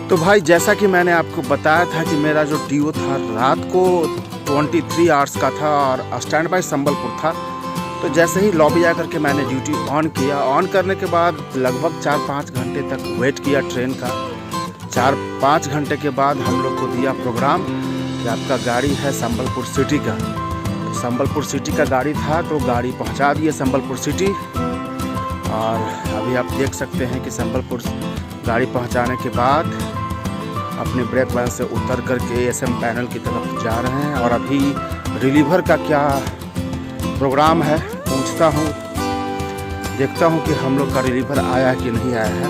तो भाई जैसा कि मैंने आपको बताया था कि मेरा जो टीओ था रात को 23 आवर्स का था और स्टैंड बाय संबलपुर था। तो जैसे ही लॉबी आकर के मैंने ड्यूटी ऑन किया, ऑन करने के बाद लगभग 4-5 घंटे तक वेट किया ट्रेन का। 4-5 घंटे के बाद हम लोग को दिया प्रोग्राम कि आपका गाड़ी है संबलपुर सिटी का। तो संबलपुर सिटी का गाड़ी था, तो गाड़ी पहुंचा दिए संबलपुर सिटी। और अभी आप देख सकते हैं कि संबलपुर गाड़ी पहुंचाने के बाद अपने ब्रेक वैन से उतर करके एसएम पैनल की तरफ जा रहे हैं। और अभी रिलीवर का क्या प्रोग्राम है पूछता हूँ, देखता हूँ कि हम लोग का रिलीवर आया है कि नहीं आया है।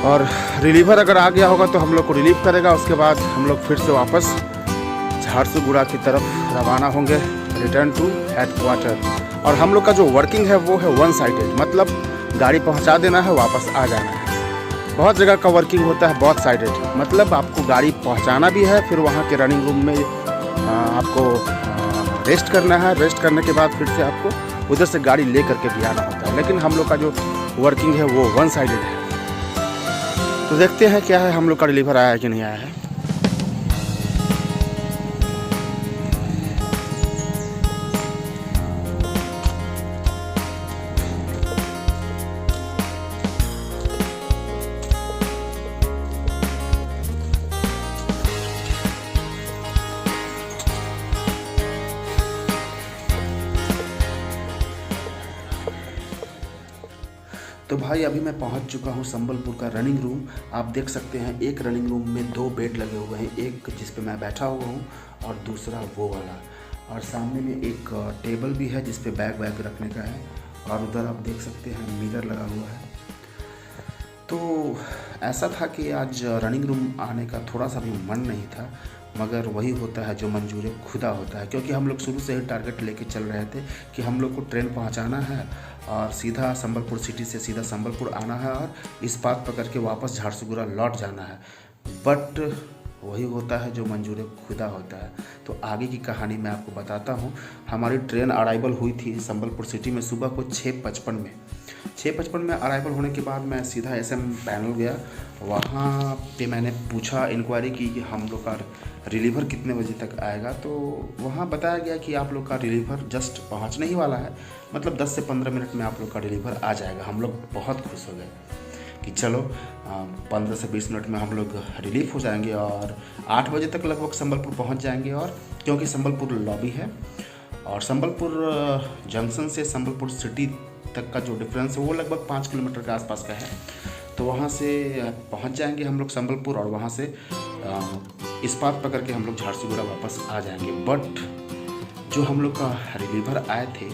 और रिलीवर अगर आ गया होगा तो हम लोग को रिलीव करेगा। उसके बाद हम लोग फिर से वापस झारसुगुड़ा की तरफ रवाना होंगे, रिटर्न टू हेडक्वार्टर। और हम लोग का जो वर्किंग है वो है वन साइडेड, मतलब गाड़ी पहुंचा देना है, वापस आ जाना है। बहुत जगह का वर्किंग होता है बहुत साइडेड, मतलब आपको गाड़ी पहुंचाना भी है, फिर वहाँ के रनिंग रूम में आपको रेस्ट करना है। रेस्ट करने के बाद फिर से आपको उधर से गाड़ी ले करके भी आना होता है। लेकिन हम लोग का जो वर्किंग है वो वन साइडेड है। तो देखते हैं क्या है, हम लोग का डिलीवर आया है कि नहीं आया है। तो भाई अभी मैं पहुंच चुका हूं संबलपुर का रनिंग रूम। आप देख सकते हैं एक रनिंग रूम में 2 बेड लगे हुए हैं, एक जिस पे मैं बैठा हुआ हूं और दूसरा वो वाला। और सामने में एक टेबल भी है जिस पे बैग वैग रखने का है। और उधर आप देख सकते हैं मिरर लगा हुआ है। तो ऐसा था कि आज रनिंग रूम आने का थोड़ा सा भी मन नहीं था, मगर वही होता है जो मंजूर खुदा होता है। क्योंकि हम लोग शुरू से ही टारगेट लेके चल रहे थे कि हम लोग को ट्रेन पहुंचाना है और सीधा संबलपुर सिटी से सीधा संबलपुर आना है और इस बात पकड़ के वापस झारसुगुड़ा लौट जाना है। बट वही होता है जो मंजूर खुदा होता है। तो आगे की कहानी मैं आपको बताता हूँ। हमारी ट्रेन अराइवल हुई थी संबलपुर सिटी में सुबह को 6:55 में। 6:55 में अराइवल होने के बाद मैं सीधा एसएम पैनल गया। वहाँ पे मैंने पूछा, इंक्वायरी की कि हम लोग का रिलीवर कितने बजे तक आएगा। तो वहाँ बताया गया कि आप लोग का रिलीवर जस्ट पहुँचने ही वाला है, मतलब 10 से 15 मिनट में आप लोग का रिलीवर आ जाएगा। हम लोग बहुत खुश हो गए कि चलो 15 से 20 मिनट में हम लोग रिलीफ हो जाएंगे और 8 बजे तक लगभग संबलपुर पहुंच जाएंगे। और क्योंकि संबलपुर लॉबी है और संबलपुर जंक्शन से संबलपुर सिटी तक का जो डिफरेंस है वो लगभग 5 किलोमीटर के आसपास का है। तो वहाँ से पहुँच जाएंगे हम लोग संबलपुर और वहाँ से इस्पात पकड़ के हम लोग झारसुगुड़ा वापस आ जाएंगे। बट जो हम लोग का रिलीवर आए थे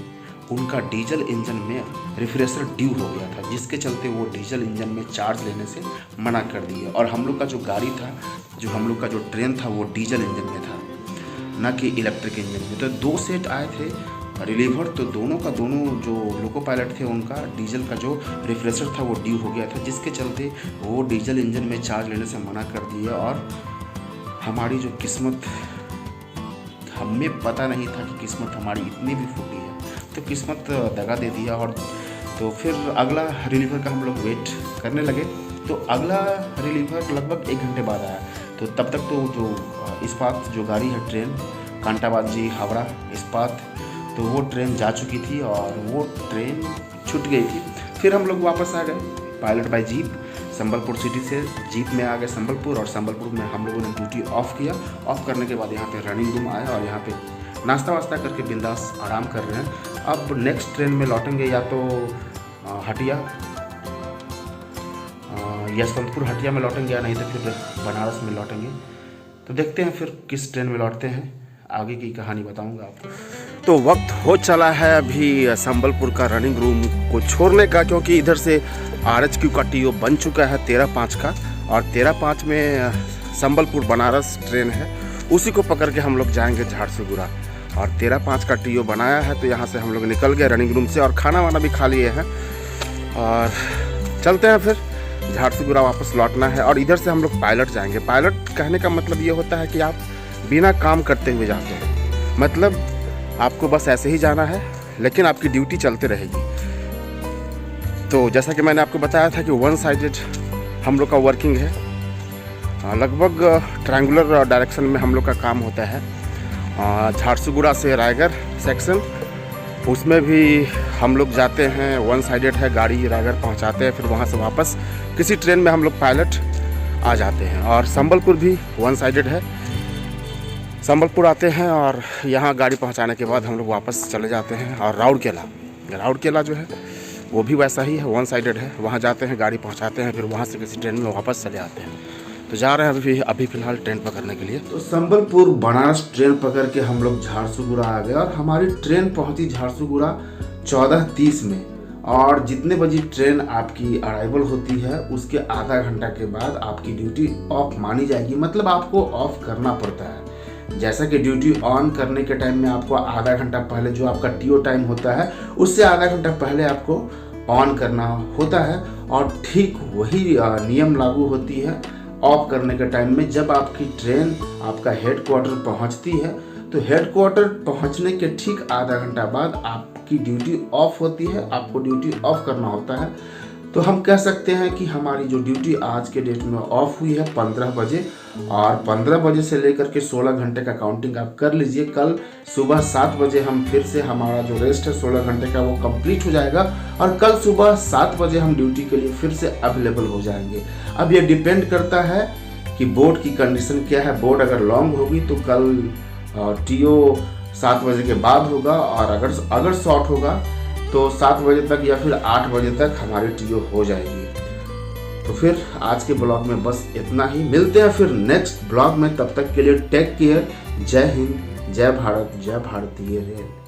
उनका डीजल इंजन में रिफ्रेशर ड्यू हो गया था, जिसके चलते वो डीजल इंजन में चार्ज लेने से मना कर दिए। और हम लोग का जो गाड़ी था, जो हम लोग का जो ट्रेन था वो डीजल इंजन में था, ना कि इलेक्ट्रिक इंजन में। तो 2 सेट आए थे रिलीवर, तो दोनों जो लोको पायलट थे उनका डीजल का जो रिफ्रेशर था वो ड्यू हो गया था, जिसके चलते वो डीजल इंजन में चार्ज लेने से मना कर दिए। और हमारी जो किस्मत, हमें पता नहीं था कि किस्मत हमारी इतनी भी फूटी है, तो किस्मत दगा दे दिया। और तो फिर अगला रिलीवर का हम लोग वेट करने लगे। तो अगला रिलीवर लगभग 1 घंटे बाद आया। तो तब तक तो जो इस्पात जो गाड़ी है ट्रेन कांटाबाजी हावड़ा इस्पात, तो वो ट्रेन जा चुकी थी और वो ट्रेन छूट गई थी। फिर हम लोग वापस आ गए pilot by jeep. Sambalpur city से जीप में आ गए संबलपुर और संबलपुर में हम लोगों ने ड्यूटी ऑफ किया। ऑफ करने के बाद यहाँ पे रनिंग रूम आया और यहाँ पे नाश्ता वास्ता करके बिंदास आराम कर रहे हैं। अब नेक्स्ट ट्रेन में लौटेंगे या तो हटिया, यशवंतपुर हटिया में लौटेंगे, या नहीं तो फिर बनारस में लौटेंगे। तो देखते हैं फिर किस ट्रेन में लौटते हैं, आगे की कहानी बताऊंगा आपको। तो वक्त हो चला है अभी संबलपुर का रनिंग रूम को छोड़ने का, क्योंकि इधर से RHQ का TO बन चुका है 13:05 का। और 13:05 में संबलपुर बनारस ट्रेन है, उसी को पकड़ के हम लोग जाएंगे झारसुगुड़ा। और 13:05 का TO बनाया है, तो यहाँ से हम लोग निकल गए रनिंग रूम से और खाना वाना भी खा लिए हैं और चलते हैं फिर झारसुगुड़ा वापस लौटना है। और इधर से हम लोग पायलट जाएंगे। पायलट कहने का मतलब ये होता है कि आप बिना काम करते हुए जाते हैं, मतलब आपको बस ऐसे ही जाना है, लेकिन आपकी ड्यूटी चलते रहेगी। तो जैसा कि मैंने आपको बताया था कि वन साइडेड हम लोग का वर्किंग है, लगभग ट्रायंगुलर डायरेक्शन में हम लोग का काम होता है। झारसुगुड़ा से रायगढ़ सेक्शन, उसमें भी हम लोग जाते हैं, वन साइडेड है, गाड़ी रायगढ़ पहुंचाते हैं, फिर वहां से वापस किसी ट्रेन में हम लोग पायलट आ जाते हैं। और संबलपुर भी वन साइडेड है, संबलपुर आते हैं और यहाँ गाड़ी पहुंचाने के बाद हम लोग वापस चले जाते हैं। और राउरकेला जो है वो भी वैसा ही है, वन साइडेड है, वहाँ जाते हैं, गाड़ी पहुँचाते हैं, फिर वहाँ से किसी ट्रेन में वापस चले आते हैं। तो जा रहे हैं अभी फ़िलहाल ट्रेन पकड़ने के लिए। तो संबलपुर बनारस ट्रेन पकड़ के हम लोग झारसुगुड़ा आ गए और हमारी ट्रेन पहुंची झारसुगुड़ा 14:30 में। और जितने बजे ट्रेन आपकी अराइवल होती है उसके आधा घंटा के बाद आपकी ड्यूटी ऑफ मानी जाएगी, मतलब आपको ऑफ करना पड़ता है। जैसा कि ड्यूटी ऑन करने के टाइम में आपको आधा घंटा पहले जो आपका टीओ टाइम होता है उससे आधा घंटा पहले आपको ऑन करना होता है। और ठीक वही नियम लागू होती है ऑफ करने के टाइम में। जब आपकी ट्रेन आपका हेडक्वार्टर पहुंचती है तो हेडक्वार्टर पहुंचने के ठीक आधा घंटा बाद आपकी ड्यूटी ऑफ होती है, आपको ड्यूटी ऑफ करना होता है। तो हम कह सकते हैं कि हमारी जो ड्यूटी आज के डेट में ऑफ हुई है 15 बजे, और 15 बजे से लेकर के 16 घंटे का काउंटिंग आप कर लीजिए। कल सुबह 7 बजे हम फिर से हमारा जो रेस्ट है 16 घंटे का वो कंप्लीट हो जाएगा और कल सुबह 7 बजे हम ड्यूटी के लिए फिर से अवेलेबल हो जाएंगे। अब ये डिपेंड करता है कि बोर्ड की कंडीशन क्या है। बोर्ड अगर लॉन्ग होगी तो कल टीओ 7 बजे के बाद होगा, और अगर शॉर्ट होगा तो 7 बजे तक या फिर 8 बजे तक हमारी टीओ हो जाएगी। तो फिर आज के ब्लॉग में बस इतना ही, मिलते हैं फिर नेक्स्ट ब्लॉग में। तब तक के लिए टेक केयर, जय हिंद, जय भारत, जय भारतीय रेल।